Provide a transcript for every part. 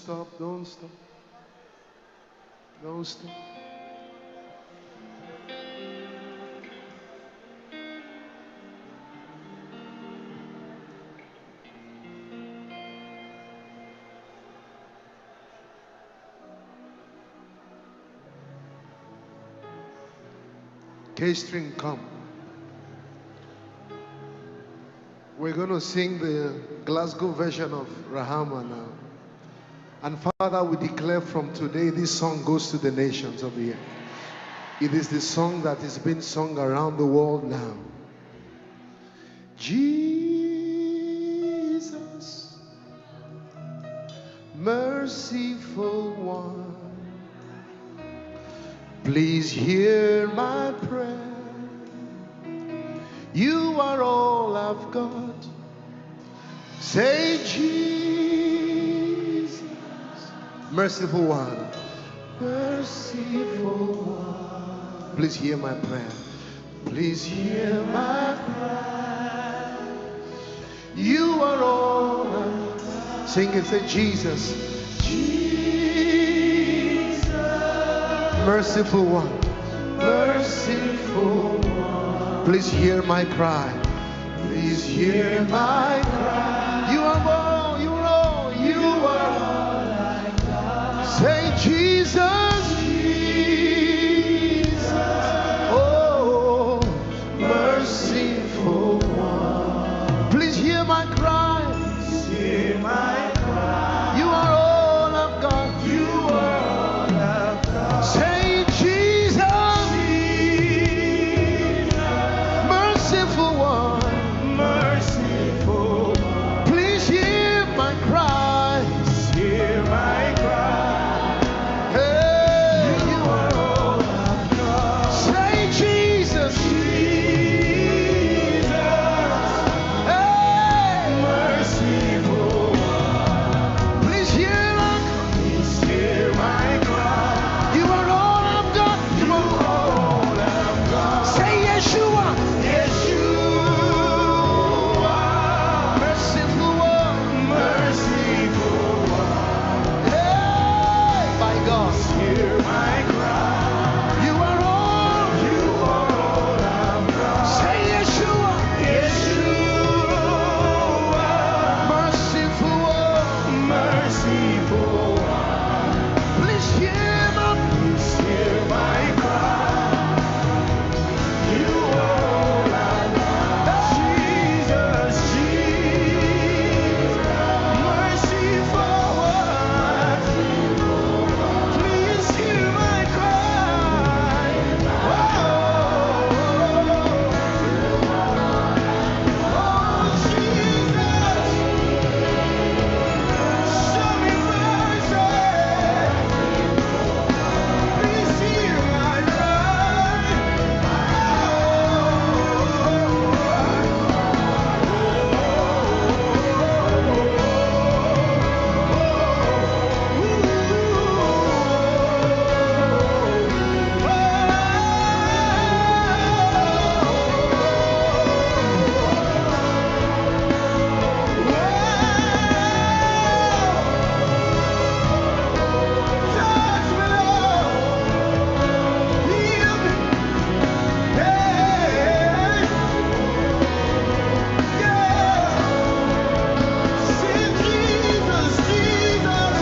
stop, don't stop, don't stop. K-string, come. We're going to sing the Glasgow version of Rahama now. And Father, we declare from today this song goes to the nations of the earth. It is the song that is being sung around the world now. Jesus, merciful one, please hear my prayer. You are all I've got. Say, Jesus, merciful one, merciful one, please hear my prayer. Please hear my prayer. You are all I've got. Sing it, say, Jesus, Jesus, merciful one, merciful one, please hear my cry. Please hear my cry. You are all, you are all, you are all I got. Say, Jesus, Jesus, oh, merciful one, please hear my cry. Please hear my cry. You are all I've got. You are all I've got. Say, Jesus, Jesus, merciful one, merciful one, please hear my cry. Please hear my cry. Hey, you are all I've got. Say, Jesus, Jesus, hey, merciful one, please hear my cry. Please hear my cry. You are all I've got. You are all I've got. Say, Yeshua, Yeshua, merciful one, merciful one, hey, my God, hear my cry. You are all I've got. Say, Yeshua, Yeshua, merciful one, please hear my cry. You are all I've got. Jesus, Jesus, merciful one, please hear my cry. Oh, Jesus, show me mercy. Please hear my cry. Touch me, Lord. Heal me. Hey, yeah. Say, Jesus, Jesus,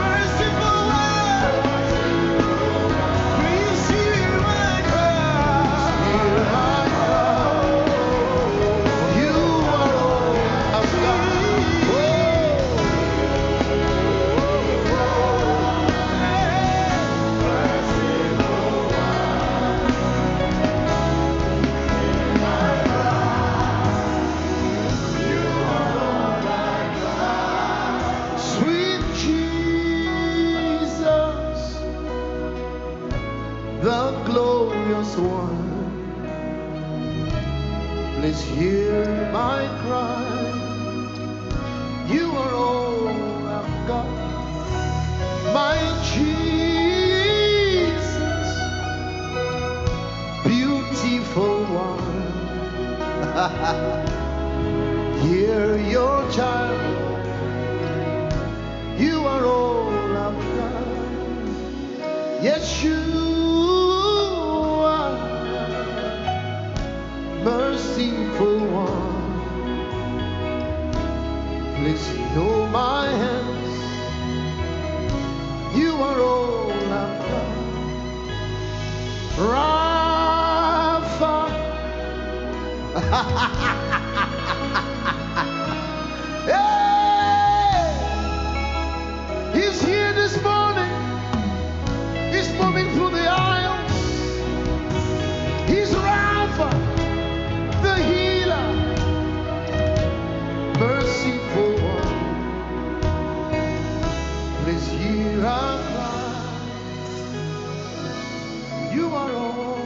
merciful one, please hear my cry. You are all I've got. Sweet Jesus, the glorious one, please hear my cry. You are all I've got. My Jesus, beautiful one, hear your child. You are all I've got. Yes, you are merciful one. Please heal my hands. You are all I've got. Rapha. Hey! He's here this morning. He's moving through the aisles. He's Rapha, the healer, merciful one. Please hear our cry. You are all.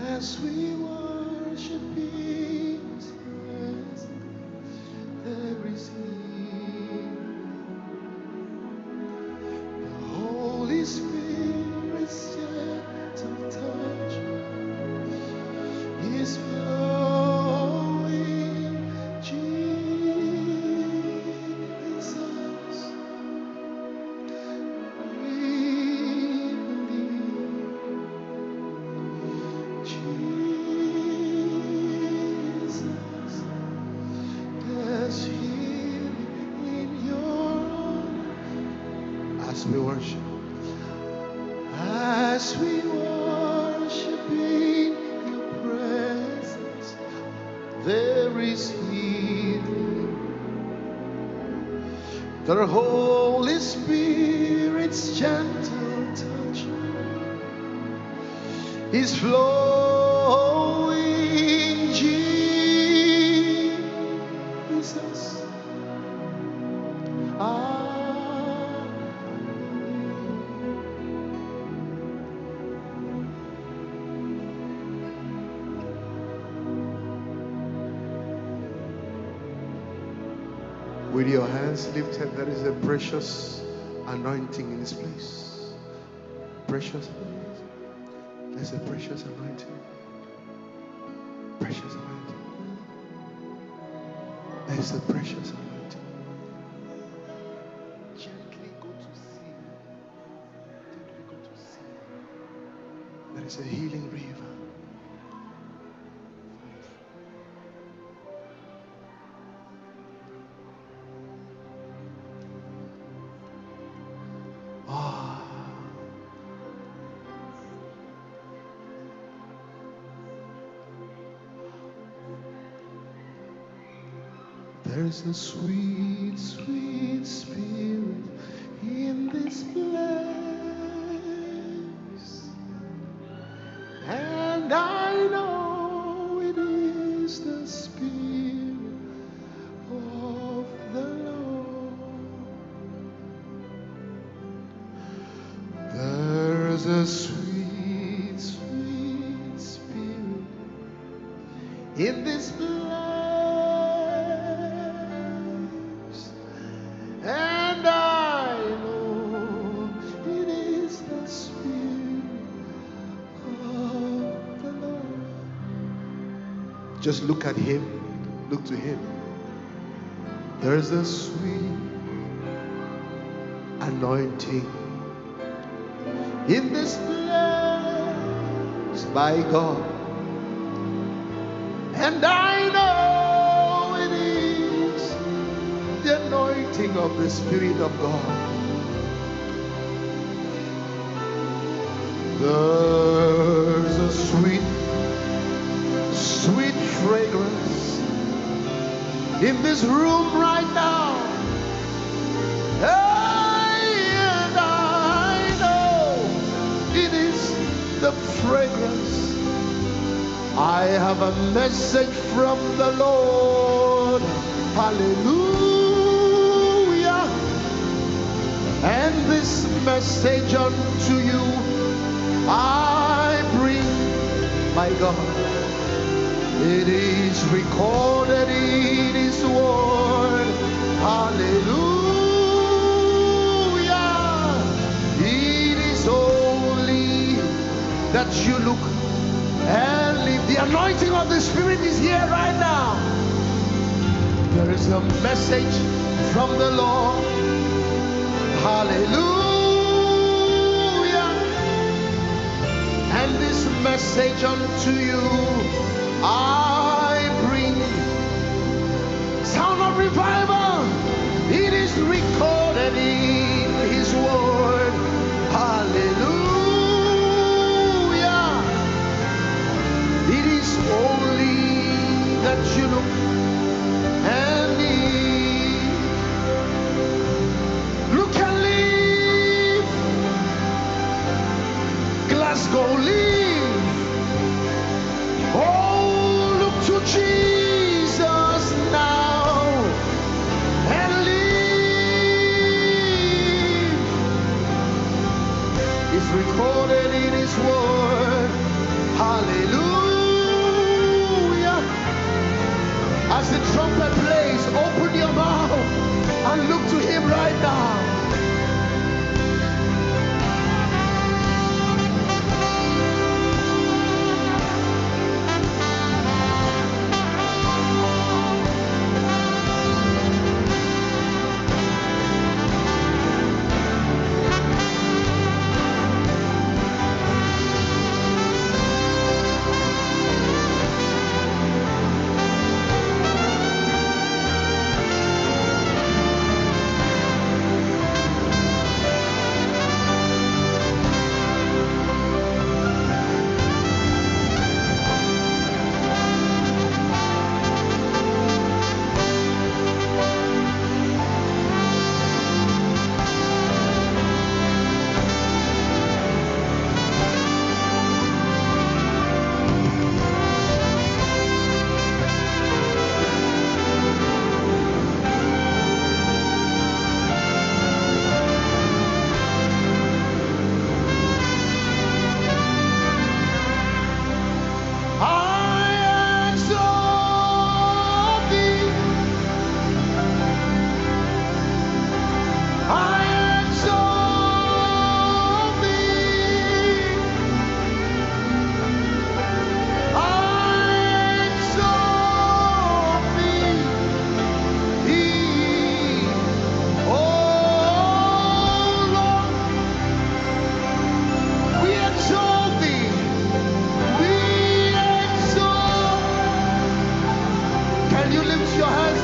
As we worship His presence, there is healing. The Holy Spirit's gentle touch is flowing. Jesus, we believe. Jesus, there's healing in your arms. As we worship in your presence, there is healing. The Holy Spirit's gentle touch is flowing. Jesus, With your hands lifted, there is a precious anointing in this place. Precious. There's a precious anointing. Precious anointing. There's a precious anointing. Gently go to sea. Gently go to sea. There is a healing river. There's a sweet, sweet spirit in this place, and I know it is the Spirit of the Lord. There's a sweet, sweet spirit in this place. Just look at him, look to him. There's a sweet anointing in this place by God, and I know it is the anointing of the Spirit of God. There's a sweet, sweet fragrance in this room right now, and I know it is the fragrance. I have a message from the Lord, hallelujah, and this message unto you I bring, my God. It is recorded in His word. Hallelujah. It is only that you look and live. The anointing of the Spirit is here right now. There is a message from the Lord. Hallelujah. And this message unto you I bring. Sound of revival. It is recorded in His word. Hallelujah. It is only that you look and live. Look and live. Glasgow, live. Oh, to Jesus now and live. It's recorded in His word. Hallelujah. As the trumpet plays, open your mouth and look to Him right now.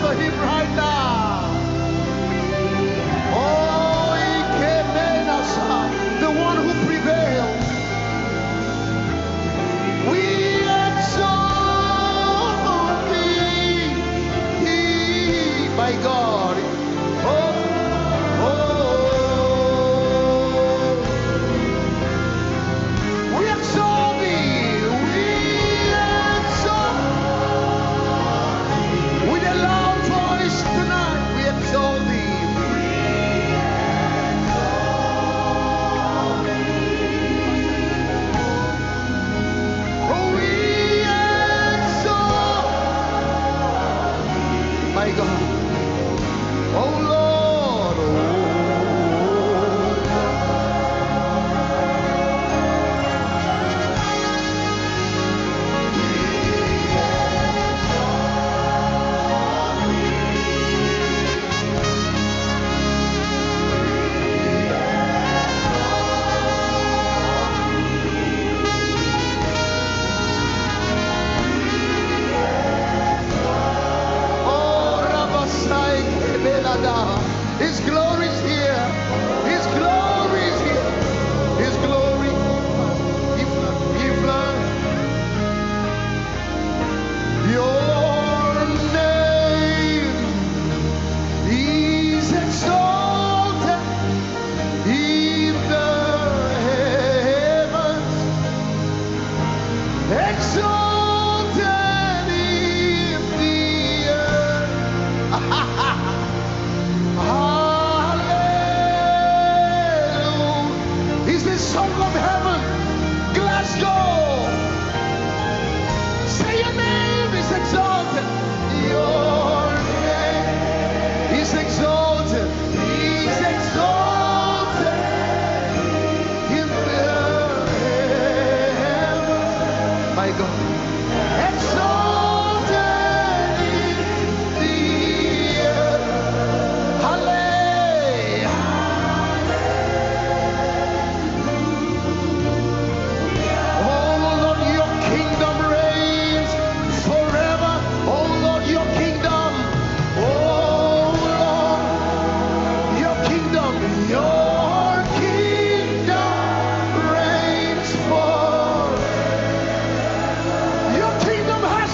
to him right now. Oh, Ikemenasa, the one who prevails. We exalt thee, my God. Oh, we exalt thee. We exalt with a loud voice tonight. We exalt thee. Oh, we exalt, my God. Oh Lord. His glory is here. His glory is here. His glory. Your name is exalted in the heavens. Exalted in the earth. Hallelujah. Is the song of heaven. Glasgow. Say your name is exalted. Your name is exalted. He's exalted in the heavens. My God. Exalted in the earth. Hallelujah. Oh Lord, your kingdom reigns forever. Oh Lord, your kingdom. Oh Lord, your kingdom reigns forever. Your kingdom has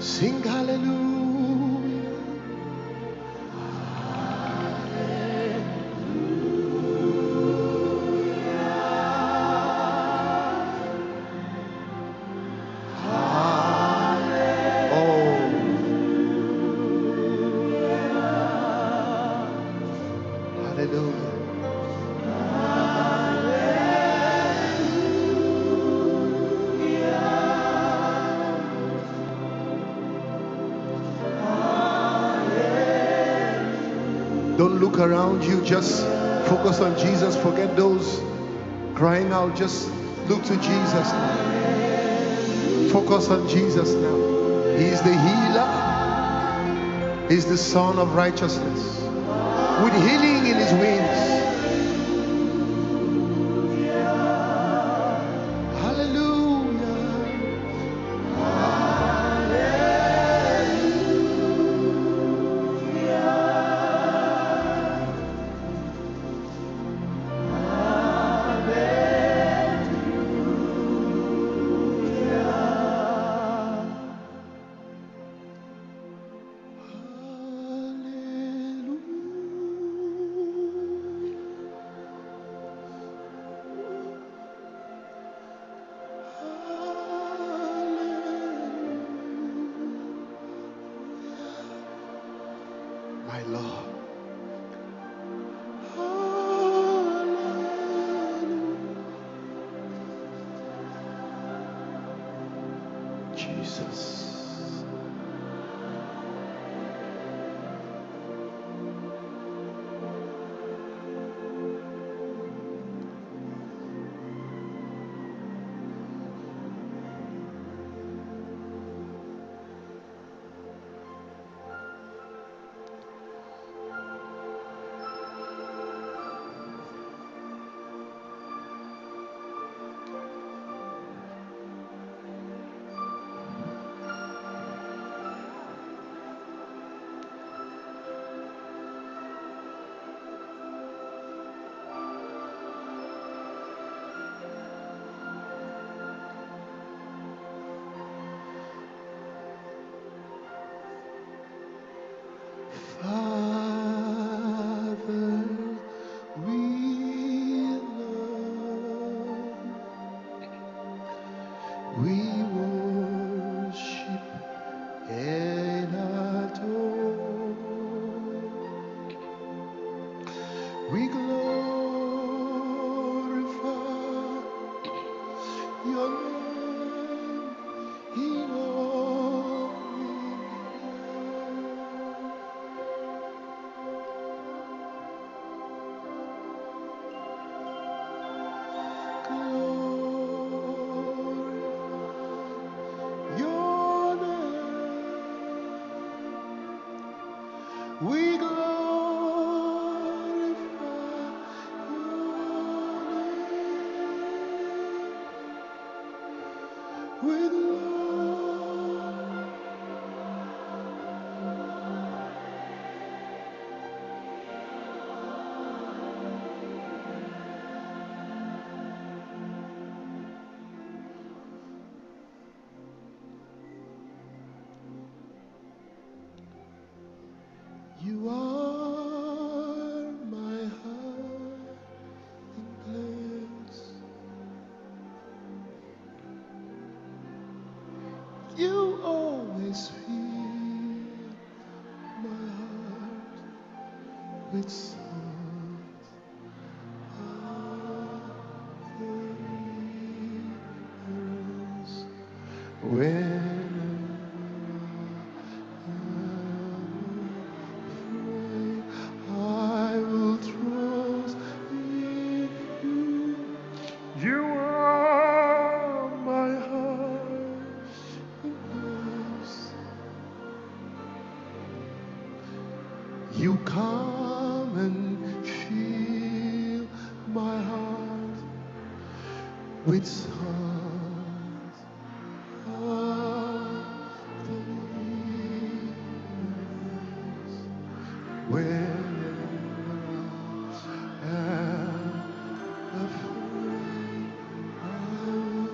Sing hallelujah. Don't look around you, just focus on Jesus. Forget those crying out. Just look to Jesus now. Focus on Jesus now. He is the healer. He is the Son of righteousness with healing in his wings. My Lord. Jesus. We glorify your name in all glorify your name. We glorify with love. You are my hiding place. You always fill my heart with songs of deliverance. When I will trust in you. You are my hiding place. You come and fill my heart with songs of deliverance. Whenever I am afraid, I will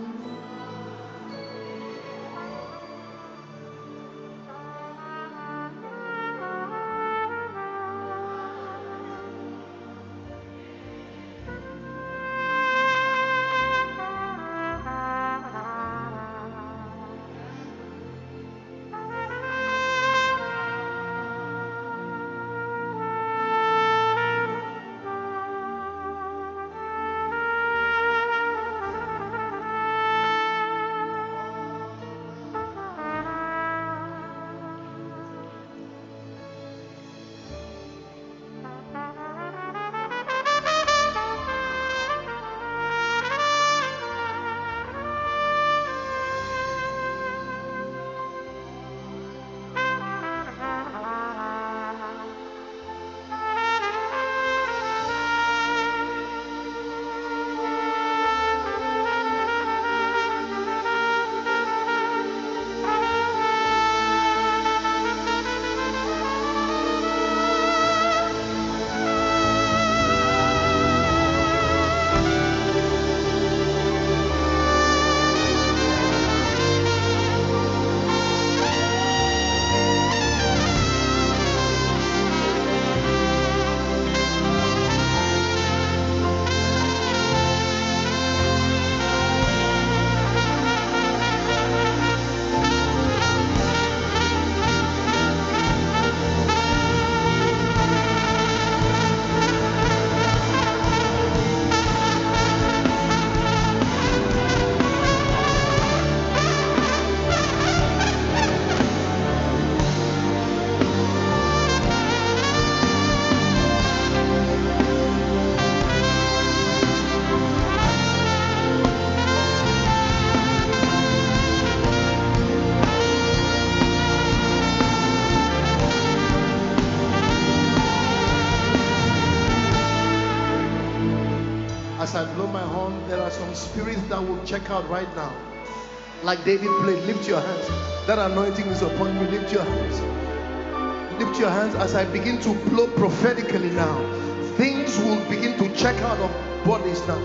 As I blow my horn, there are some spirits that will check out right now. Like David played, lift your hands. That anointing is upon you. Lift your hands. Lift your hands as I begin to blow prophetically now. Things will begin to check out of bodies now.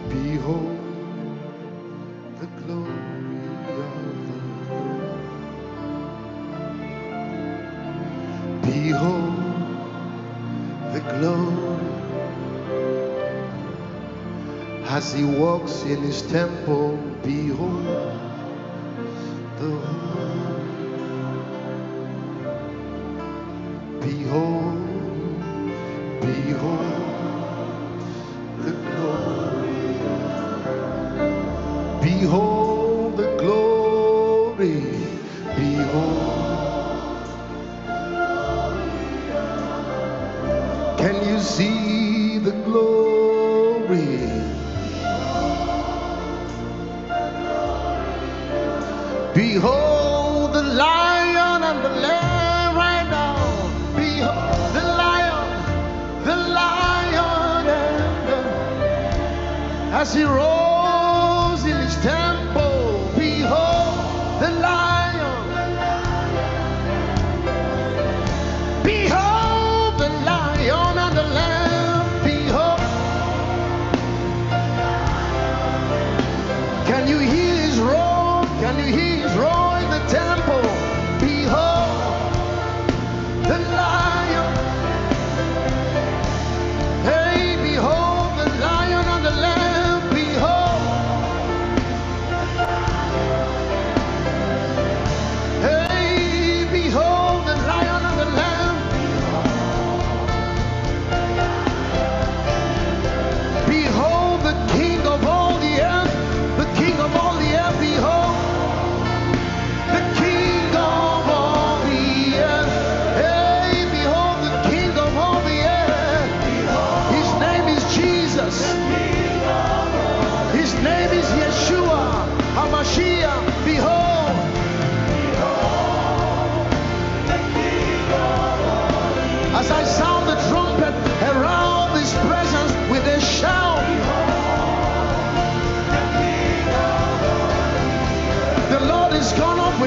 Behold the glory of the Lord. Behold the glory as he walks in his temple. Behold the behold, behold the glory. Behold the glory. Behold. Can you see the glory? Behold the lion and the lamb right now. Behold the lion and the, as he rose in his temple. Behold the lion. Behold the lion and the lamb. Behold. Can you hear his roar? Can you hear his roar in the temple? Behold the lion. Hey, behold the lion and the lamb. Behold. Hey, behold the lion and the lamb. Behold.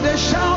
with a shout